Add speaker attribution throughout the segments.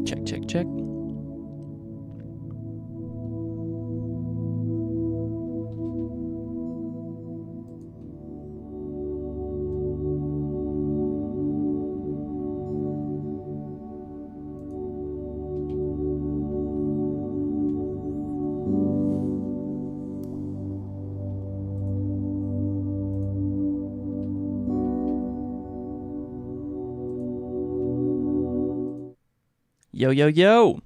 Speaker 1: Check, check, check. Yo, yo, yo.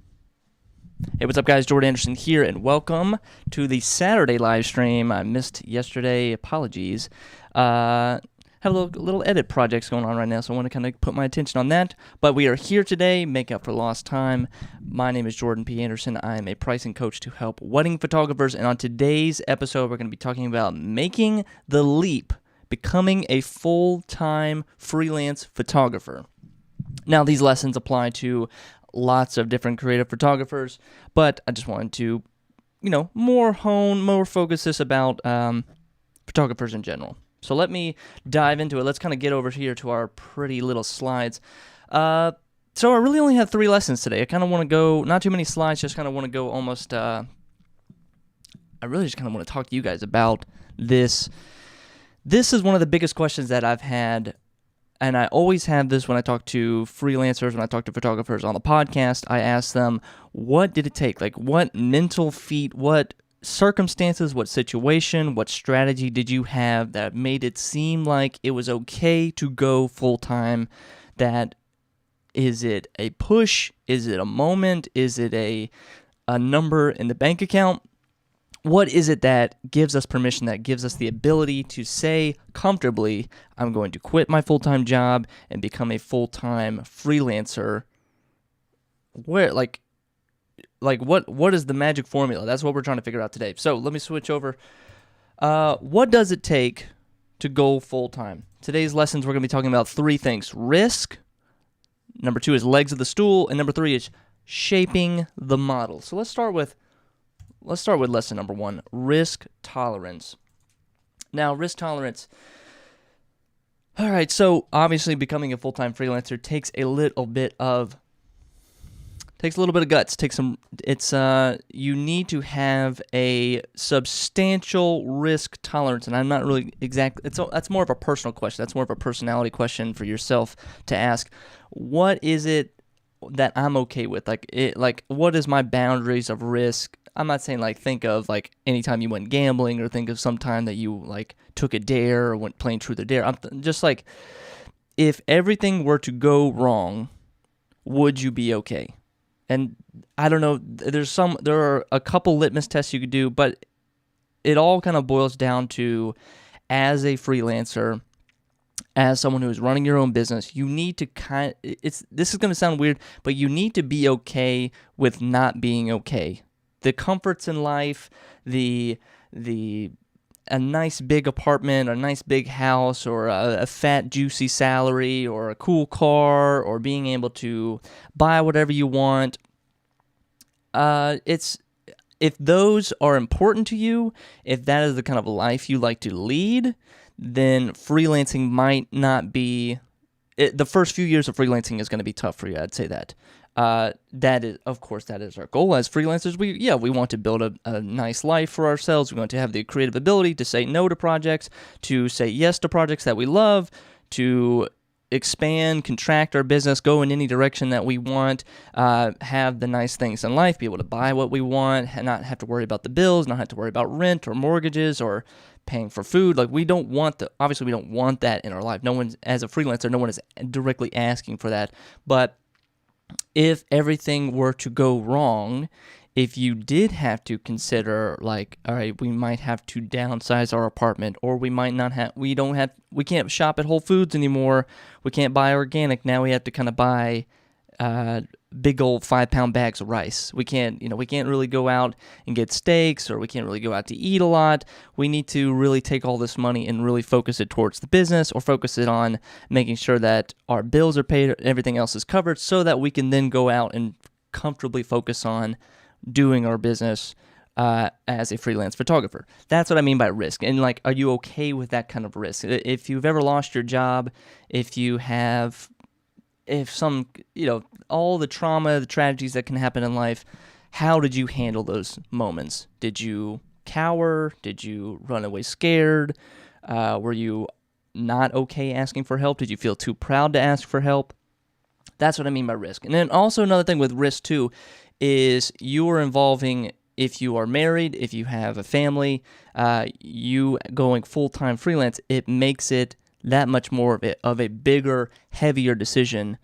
Speaker 1: Hey, what's up, guys? Jordan Anderson here, and welcome to the Saturday live stream. I missed yesterday. Apologies. Have a little edit projects going on right now, so I want to kind of put my attention on that. But we are here today, make up for lost time. My name is Jordan P. Anderson. I am a pricing coach to help wedding photographers, and on today's episode, we're going to be talking about making the leap, becoming a full-time freelance photographer. Now, these lessons apply to lots of different creative photographers, but I just wanted to, more focus this about photographers in general. So let me dive into it. Let's kind of get over here to our pretty little slides. So I really only have 3 lessons today. I kind of want to go, not too many slides, just kind of want to go almost, I really just kind of want to talk to you guys about this. This is one of the biggest questions that I've had. And I always have this when I talk to freelancers, when I talk to photographers on the podcast. I ask them, what did it take? Like, what mental feat, what circumstances, what situation, what strategy did you have that made it seem like it was okay to go full-time? That, is it a push? Is it a moment? Is it a number in the bank account? What is it that gives us permission, that gives us the ability to say comfortably, I'm going to quit my full-time job and become a full-time freelancer? Where, what is the magic formula? That's what we're trying to figure out today. So let me switch over. What does it take to go full-time? Today's lessons, we're going to be talking about 3 things. Risk. Number 2 is legs of the stool. And number 3 is shaping the model. So let's start with lesson number 1, risk tolerance. Now, risk tolerance. All right, so obviously becoming a full-time freelancer takes a little bit of guts. You need to have a substantial risk tolerance, and I'm not really that's more of a personal question. That's more of a personality question for yourself to ask. What is it that I'm okay with? What is my boundaries of risk? I'm not saying think of anytime you went gambling, or think of some time that you took a dare or went playing truth or dare. I'm just if everything were to go wrong, would you be okay? And I don't know, there are a couple litmus tests you could do, but it all kind of boils down to, as a freelancer, as someone who is running your own business, you need to this is going to sound weird, but you need to be okay with not being okay. The comforts in life, a nice big apartment, a nice big house, or a fat juicy salary, or a cool car, or being able to buy whatever you want. If those are important to you, if that is the kind of life you like to lead, then freelancing might not be. The first few years of freelancing is going to be tough for you. I'd say that. That is our goal as freelancers. We want to build a nice life for ourselves. We want to have the creative ability to say no to projects, to say yes to projects that we love, to expand, contract our business, go in any direction that we want, have the nice things in life, be able to buy what we want, and not have to worry about the bills, not have to worry about rent or mortgages or paying for food. We don't want obviously we don't want that in our life. No one, as a freelancer, no one is directly asking for that. But if everything were to go wrong, if you did have to consider all right, we might have to downsize our apartment, or we can't shop at Whole Foods anymore, we can't buy organic, now we have to kind of buy big old 5-pound bags of rice. We can't really go out and get steaks, or we can't really go out to eat a lot. We need to really take all this money and really focus it towards the business, or focus it on making sure that our bills are paid, everything else is covered, so that we can then go out and comfortably focus on doing our business as a freelance photographer. That's what I mean by risk. And are you okay with that kind of risk? If you've ever lost your job, if you have if some, all the trauma, the tragedies that can happen in life, how did you handle those moments? Did you cower? Did you run away scared? Were you not okay asking for help? Did you feel too proud to ask for help? That's what I mean by risk. And then also another thing with risk too is you are involving, if you are married, if you have a family, you going full-time freelance, it makes it that much more of a bigger, heavier decision,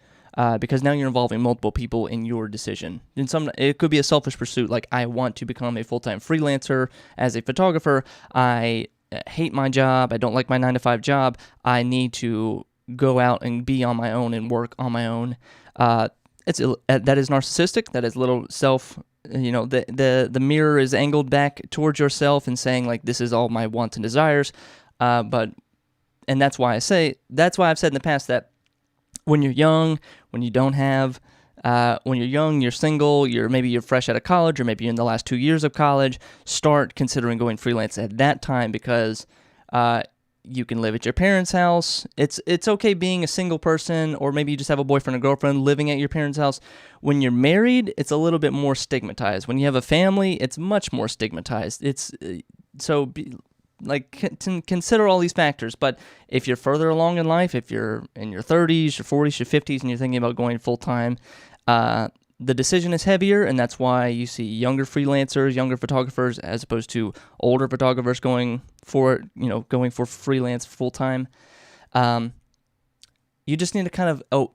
Speaker 1: because now you're involving multiple people in your decision. And it could be a selfish pursuit, like I want to become a full-time freelancer as a photographer. I hate my job. I don't like my 9-to-5 job. I need to go out and be on my own and work on my own. That is narcissistic. That is little self. The mirror is angled back towards yourself and saying like, this is all my wants and desires. And that's why I've said in the past that when you're young, when you're young, you're single, maybe you're fresh out of college, or maybe you're in the last 2 years of college, start considering going freelance at that time, because you can live at your parents' house. It's okay being a single person, or maybe you just have a boyfriend or girlfriend living at your parents' house. When you're married, it's a little bit more stigmatized. When you have a family, it's much more stigmatized. Consider all these factors. But if you're further along in life, if you're in your 30s, your 40s, your 50s, and you're thinking about going full-time, the decision is heavier, and that's why you see younger freelancers, younger photographers, as opposed to older photographers going for freelance full-time. You just need to kind of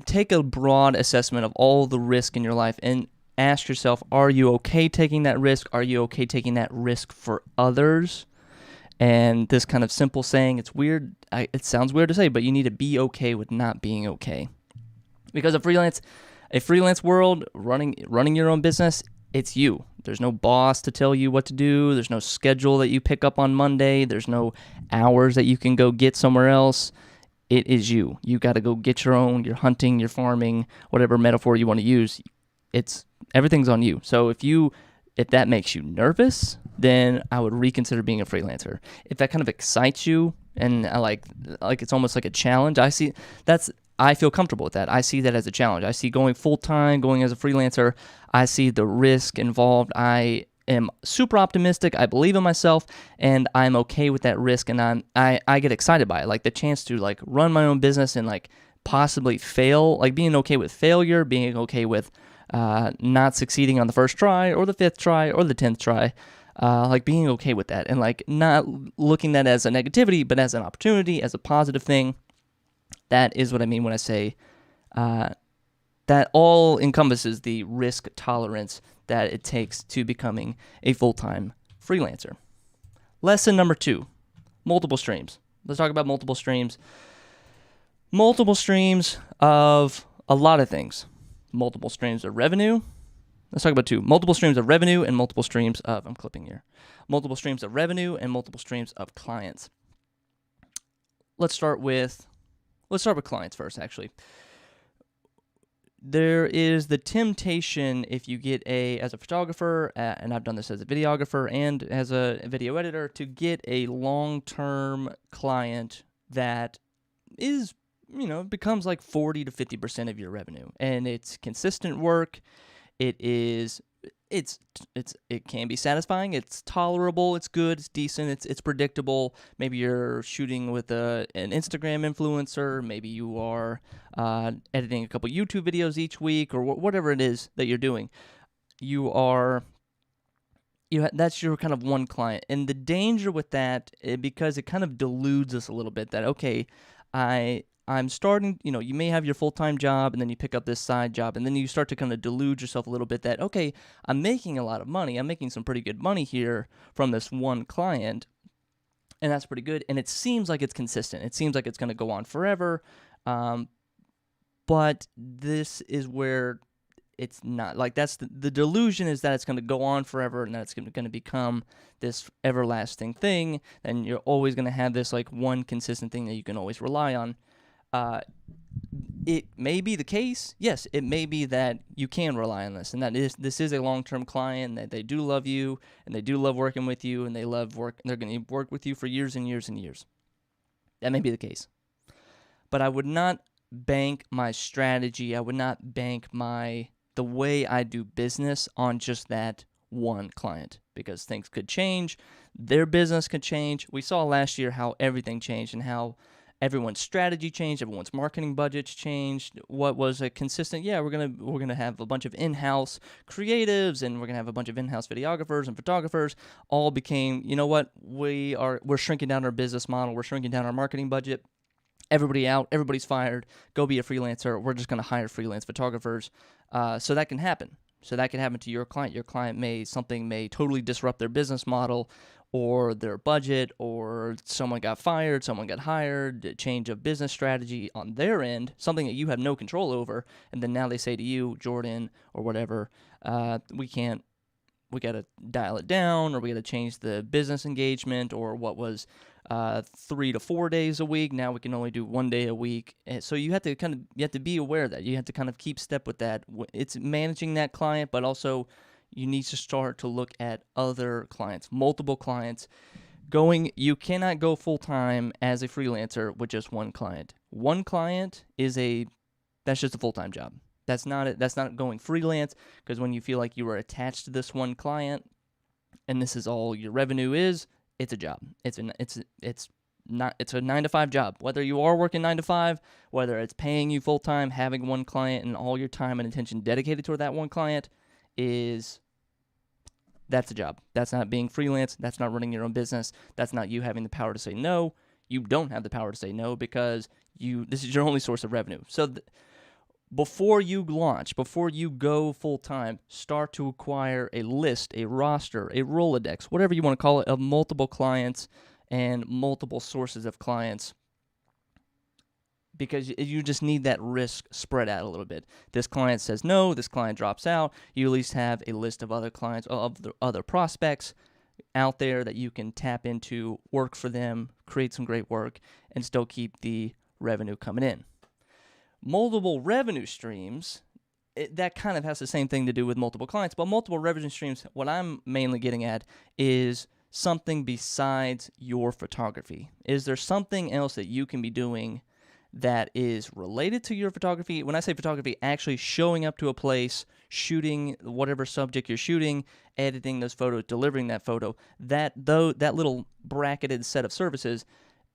Speaker 1: take a broad assessment of all the risk in your life and ask yourself, are you okay taking that risk? Are you okay taking that risk for others? And this kind of simple saying, it's weird. It sounds weird to say, but you need to be okay with not being okay. Because a freelance world, running your own business, it's you. There's no boss to tell you what to do. There's no schedule that you pick up on Monday. There's no hours that you can go get somewhere else. It is you. You got to go get your own. You're hunting, you're farming, whatever metaphor you want to use. Everything's on you. So if that makes you nervous, then I would reconsider being a freelancer. If that kind of excites you and like it's almost like a challenge, I feel comfortable with that. I see that as a challenge. I see going full-time, going as a freelancer, I see the risk involved. I am super optimistic. I believe in myself, and I'm okay with that risk, and I get excited by it. Like the chance to like run my own business and like possibly fail, like being okay with failure, being okay with not succeeding on the first try or the 5th try or the 10th try, like being okay with that, and like not looking at that as a negativity, but as an opportunity, as a positive thing. That is what I mean when I say that all encompasses the risk tolerance that it takes to becoming a full-time freelancer. Lesson number 2, multiple streams. Let's talk about multiple streams. Multiple streams of a lot of things. Multiple streams of revenue. Let's talk about 2. Multiple streams of revenue and multiple streams of, I'm clipping here. Multiple streams of revenue and multiple streams of clients. Let's start with clients first, actually. There is the temptation, if you get as a photographer, and I've done this as a videographer and as a video editor, to get a long-term client that is, becomes like 40 to 50% of your revenue. And it's consistent work. It can be satisfying. It's tolerable. It's good. It's decent. It's predictable. Maybe you're shooting with an Instagram influencer. Maybe you are editing a couple YouTube videos each week, or whatever it is that you're doing. That's your kind of one client. And the danger with that, because it kind of deludes us a little bit, that okay, I'm starting, you may have your full-time job, and then you pick up this side job, and then you start to kind of delude yourself a little bit that, okay, I'm making a lot of money. I'm making some pretty good money here from this one client, and that's pretty good. And it seems like it's consistent. It seems like it's going to go on forever, but this is where it's not. Like, that's the delusion is that it's going to go on forever, and that it's going to become this everlasting thing, and you're always going to have this, like, one consistent thing that you can always rely on. It may be the case. Yes, it may be that you can rely on this, and this is a long-term client, and that they do love you, and they do love working with you, and they're going to work with you for years and years and years. That may be the case. But I would not bank my strategy. I would not bank the way I do business on just that one client, because things could change. Their business could change. We saw last year how everything changed and how everyone's strategy changed, everyone's marketing budgets changed. What was a consistent, we're gonna have a bunch of in-house creatives and we're gonna have a bunch of in-house videographers and photographers, all became, you know what, we're shrinking down our business model, we're shrinking down our marketing budget. Everybody out, everybody's fired, go be a freelancer, we're just going to hire freelance photographers. So that can happen. So that can happen to your client. Your client something may totally disrupt their business model or their budget, or someone got fired, someone got hired, change of business strategy on their end, something that you have no control over, and then now they say to you, Jordan, or whatever, we got to dial it down, or we got to change the business engagement, or what was 3 to 4 days a week, now we can only do 1 day a week. And so you have to be aware of that. You have to kind of keep step with that. It's managing that client, but also you need to start to look at other clients, multiple clients. You cannot go full time as a freelancer with just one client. One client that's just a full-time job. That's not it. That's not going freelance, because when you feel like you are attached to this one client and this is all your revenue is, it's a job. It's a 9-to-5 job. Whether you are working 9 to 5, whether it's paying you full time, having one client and all your time and attention dedicated toward that one client, that's a job. That's not being freelance. That's not running your own business. That's not you having the power to say no. You don't have the power to say no, because this is your only source of revenue. So before you launch, before you go full-time, start to acquire a list, a roster, a Rolodex, whatever you want to call it, of multiple clients and multiple sources of clients, because you just need that risk spread out a little bit. This client says no, this client drops out. You at least have a list of other clients, of the other prospects out there that you can tap into, work for them, create some great work, and still keep the revenue coming in. Multiple revenue streams, that kind of has the same thing to do with multiple clients, but multiple revenue streams, what I'm mainly getting at is something besides your photography. Is there something else that you can be doing that is related to your photography? When I say photography, actually showing up to a place, shooting whatever subject you're shooting, editing those photos, delivering that photo, that little bracketed set of services.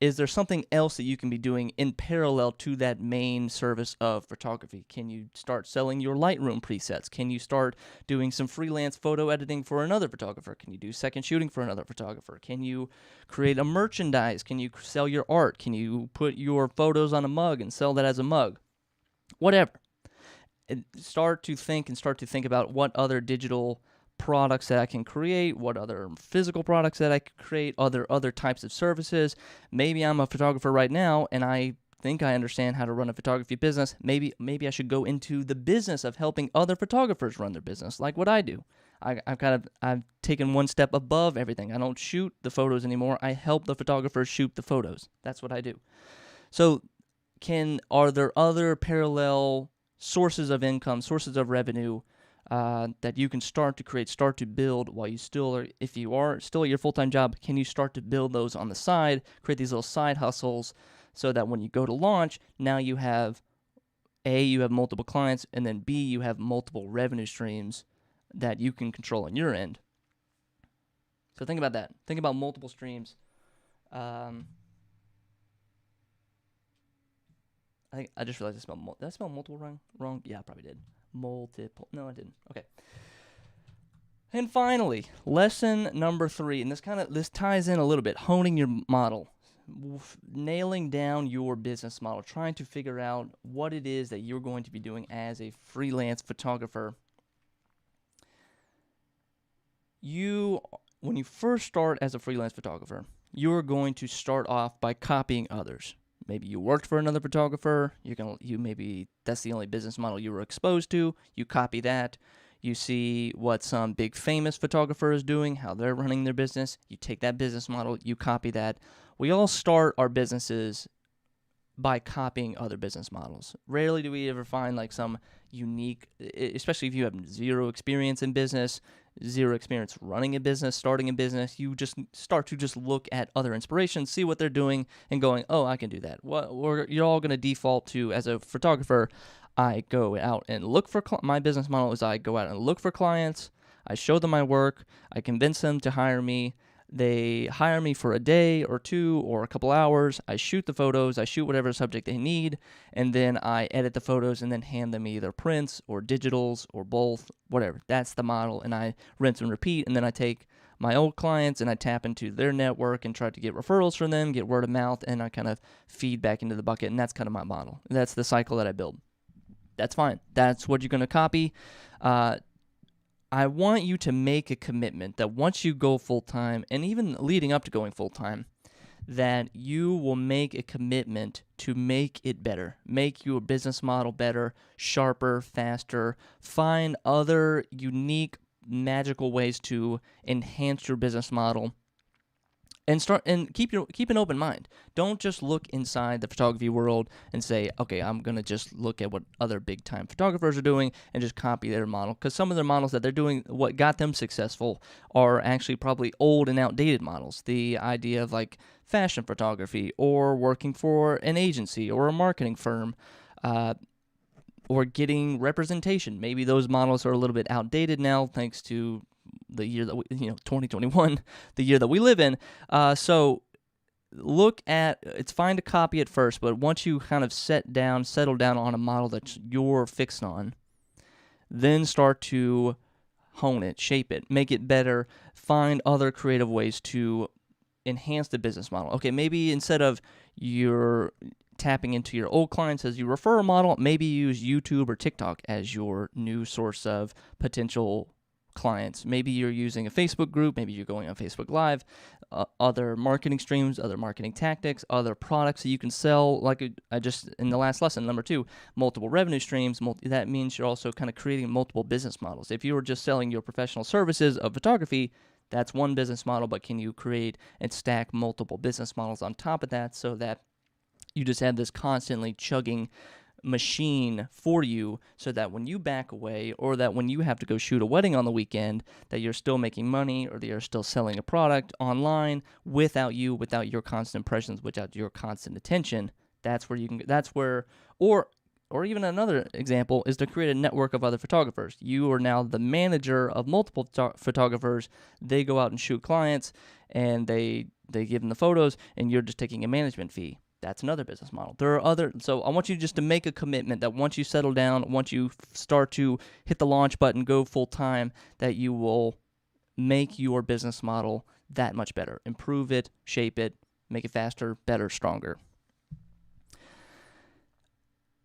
Speaker 1: Is there something else that you can be doing in parallel to that main service of photography? Can you start selling your Lightroom presets? Can you start doing some freelance photo editing for another photographer? Can you do second shooting for another photographer? Can you create a merchandise? Can you sell your art? Can you put your photos on a mug and sell that as a mug? Whatever. Start to think about what other digital products that I can create, what other physical products that I could create, other types of services. Maybe I'm a photographer right now and I think I understand how to run a photography business. Maybe I should go into the business of helping other photographers run their business, like what I do. I've taken one step above everything. I don't shoot the photos anymore. I help the photographers shoot the photos. That's what I do. So are there other parallel sources of income, sources of revenue that you can start to create, start to build while you still are, if you are still at your full-time job, can you start to build those on the side, create these little side hustles so that when you go to launch, now you have multiple clients, and then B, you have multiple revenue streams that you can control on your end. So think about that. Think about multiple streams. I just realized did I spell multiple wrong? Yeah, I probably did. Multiple. No, I didn't. Okay. And finally, lesson number 3, and this ties in a little bit, honing your model, nailing down your business model, trying to figure out what it is that you're going to be doing as a freelance photographer. When you first start as a freelance photographer, you're going to start off by copying others. Maybe you worked for another photographer. Maybe that's the only business model you were exposed to. You copy that. You see what some big famous photographer is doing, how they're running their business. You take that business model, you copy that. We all start our businesses by copying other business models. Rarely do we ever find like some unique, especially if you have zero experience in business, zero experience running a business, starting a business, you just start to just look at other inspirations, see what they're doing, and going, oh, I can do that. Or you're all going to default to, as a photographer, I go out and look for, my business model is I go out and look for clients, I show them my work, I convince them to hire me, they hire me for a day or two or a couple hours. I shoot the photos. I shoot whatever subject they need, and then I edit the photos and then hand them either prints or digitals or both, whatever. That's the model, and I rinse and repeat, and then I take my old clients and I tap into their network and try to get referrals from them, get word of mouth, and I kind of feed back into the bucket, and that's kind of my model. That's the cycle that I build. That's fine. That's what you're going to copy. I want you to make a commitment that once you go full-time, and even leading up to going full-time, that you will make a commitment to make it better, make your business model better, sharper, faster, find other unique, magical ways to enhance your business model, and keep an open mind. Don't just look inside the photography world and say, okay, I'm gonna just look at what other big time photographers are doing and just copy their model, because some of their models that they're doing, what got them successful, are actually probably old and outdated models. The idea of like fashion photography or working for an agency or a marketing firm, or getting representation. Maybe those models are a little bit outdated now, thanks to the year that 2021, the year that we live in. So look at, it's fine to copy it first, but once you kind of settle down on a model that you're fixed on, then start to hone it, shape it, make it better, find other creative ways to enhance the business model. Okay, maybe instead of your tapping into your old clients as your referral model, maybe use YouTube or TikTok as your new source of potential clients. Maybe you're using a Facebook group, maybe you're going on Facebook Live, other marketing streams, other marketing tactics, other products that you can sell. Like I just, in the last lesson, number 2, multiple revenue streams. That means you're also kind of creating multiple business models. If you were just selling your professional services of photography, that's one business model, but can you create and stack multiple business models on top of that so that you just have this constantly chugging machine for you, so that when you back away, or that when you have to go shoot a wedding on the weekend, that you're still making money, or that you're still selling a product online without your constant presence, without your constant attention. That's where, or even another example is to create a network of other photographers. You are now the manager of multiple photographers. They go out and shoot clients, and they give them the photos, and you're just taking a management fee. That's another business model. So I want you just to make a commitment that once you settle down, once you start to hit the launch button, go full time, that you will make your business model that much better. Improve it, shape it, make it faster, better, stronger.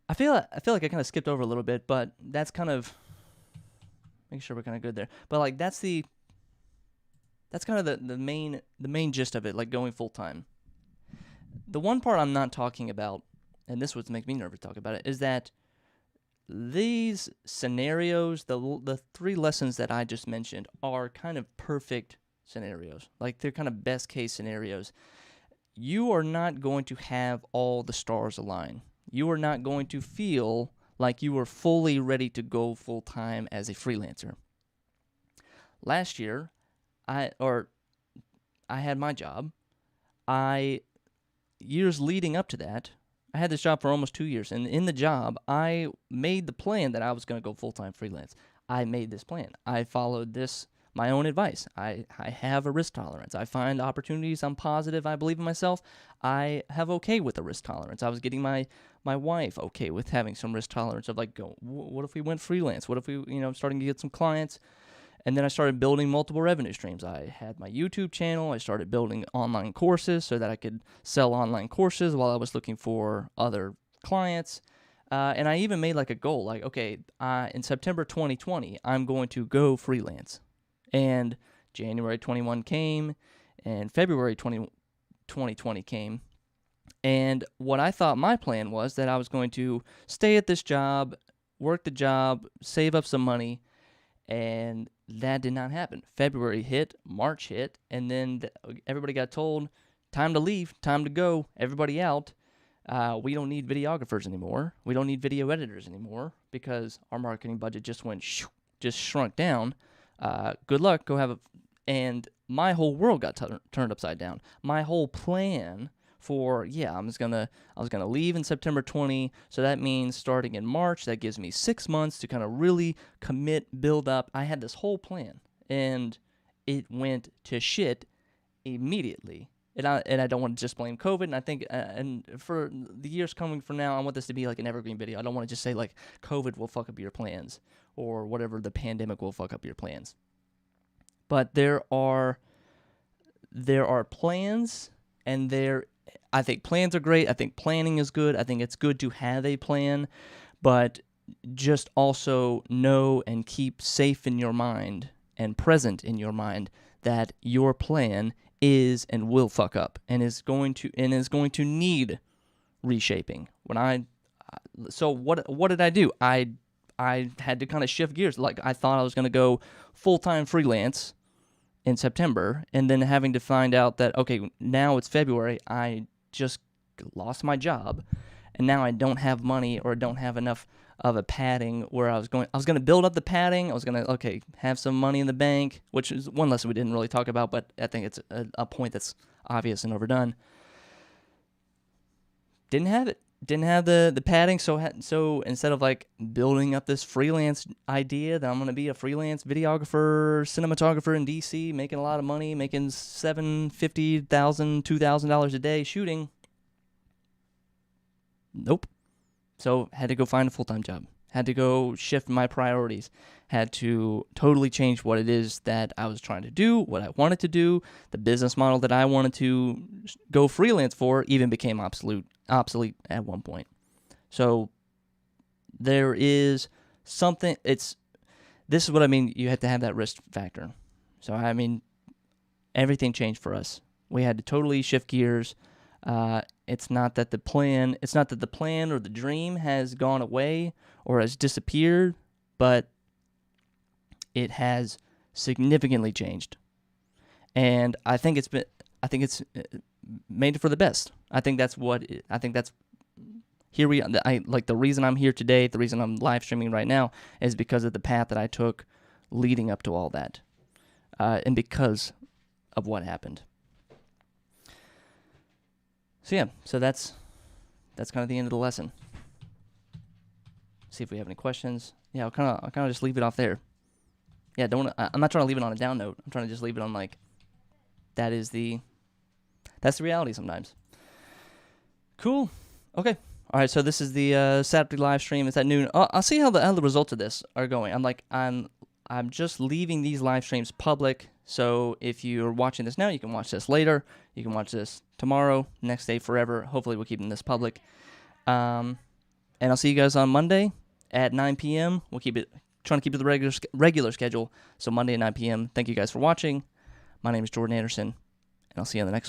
Speaker 1: I feel like I kind of skipped over a little bit, but that's kind of making sure we're kind of good there. But like that's kind of the main gist of it, like going full time. The one part I'm not talking about, and this would make me nervous to talk about it, is that these scenarios, the 3 lessons that I just mentioned, are kind of perfect scenarios. Like they're kind of best case scenarios. You are not going to have all the stars align. You are not going to feel like you are fully ready to go full time as a freelancer. Last year, I had my job. Years leading up to that, I had this job for almost 2 years, and in the job, I made the plan that I was going to go full-time freelance. I made this plan. I followed my own advice. I have a risk tolerance. I find opportunities. I'm positive. I believe in myself. I have okay with the risk tolerance. I was getting my wife okay with having some risk tolerance of like, what if we went freelance? What if we, starting to get some clients? And then I started building multiple revenue streams. I had my YouTube channel. I started building online courses so that I could sell online courses while I was looking for other clients. And I even made like a goal, like, okay, in September 2020, I'm going to go freelance. And January 21 came, and February 2020 came. And what I thought my plan was that I was going to stay at this job, work the job, save up some money, and that did not happen. February hit, March hit, and then everybody got told, time to leave, time to go, everybody out. We don't need videographers anymore. We don't need video editors anymore because our marketing budget just just shrunk down. Good luck. Go have a... And my whole world got turned upside down. My whole plan for, I was gonna leave in September 20, so that means starting in March, that gives me 6 months to kind of really commit, build up. I had this whole plan, and it went to shit immediately. And I don't want to just blame COVID, and I think, and for the years coming from now, I want this to be like an evergreen video. I don't want to just say, like, COVID will fuck up your plans, or whatever, the pandemic will fuck up your plans. But there are plans, and I think plans are great. I think planning is good. I think it's good to have a plan, but just also know and keep safe in your mind and present in your mind that your plan is and will fuck up and is going to need reshaping. So what did I do? I had to kind of shift gears. Like, I thought I was going to go full-time freelance in September, and then having to find out that, okay, now it's February, I just lost my job, and now I don't have money or don't have enough of a padding where I was going to build up the padding. I was going to, have some money in the bank, which is one lesson we didn't really talk about, but I think it's a point that's obvious and overdone. Didn't have it. Didn't have the padding, so instead of building up this freelance idea that I'm going to be a freelance videographer, cinematographer in DC, making a lot of money, making $750,000, $2,000 a day shooting. Nope. So had to go find a full-time job. Had to go shift my priorities. Had to totally change what it is that I was trying to do, what I wanted to do. The business model that I wanted to go freelance for even became obsolete at one point. So there is something, this is what I mean, you have to have that risk factor. So I mean, everything changed for us. We had to totally shift gears. It's not that the plan or the dream has gone away or has disappeared, but it has significantly changed. And I think it's made it for the best. Here we are. The reason I'm here today, the reason I'm live streaming right now is because of the path that I took leading up to all that. And because of what happened. So that's kind of the end of the lesson. See if we have any questions. Yeah, I'll kind of just leave it off there. Yeah, I'm not trying to leave it on a down note. I'm trying to just leave it on that's the reality sometimes. Cool. Okay. All right. So this is the Saturday live stream. It's at noon. I'll see how the results of this are going. I'm just leaving these live streams public. So if you're watching this now, you can watch this later. You can watch this tomorrow, next day, forever. Hopefully we're keeping this public. And I'll see you guys on Monday at 9 p.m. We'll trying to keep it the regular schedule. So Monday at 9 p.m. Thank you guys for watching. My name is Jordan Anderson, and I'll see you on the next one.